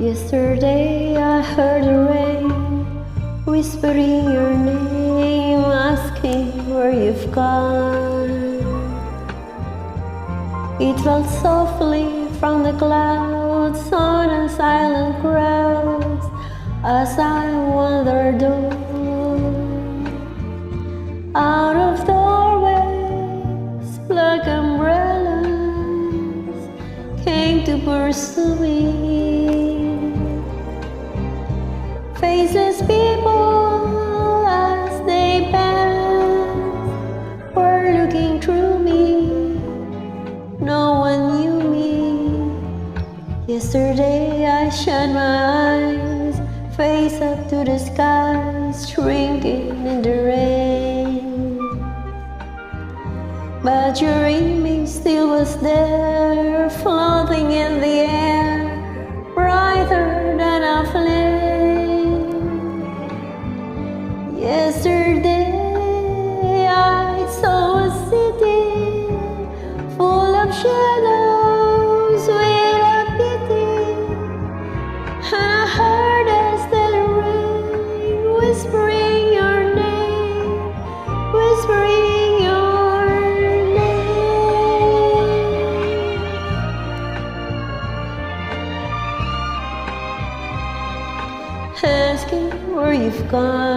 Yesterday I heard the rain whispering your name, asking where you've gone. It fell softly from the clouds on a silent crowd as I wandered on. Out of doorways, black umbrellas came to pursue me. Faceless people as they passed were looking through me. No one knew me. Yesterday I shut my eyes, face up to the sky, shrinking in the rain. But your image still was there, floating in the air, brighter than a flame. Yesterday I saw a city full of shadows without pity, and I heard as the rain whispering your name, whispering your name, asking where you've gone.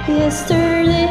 Yesterday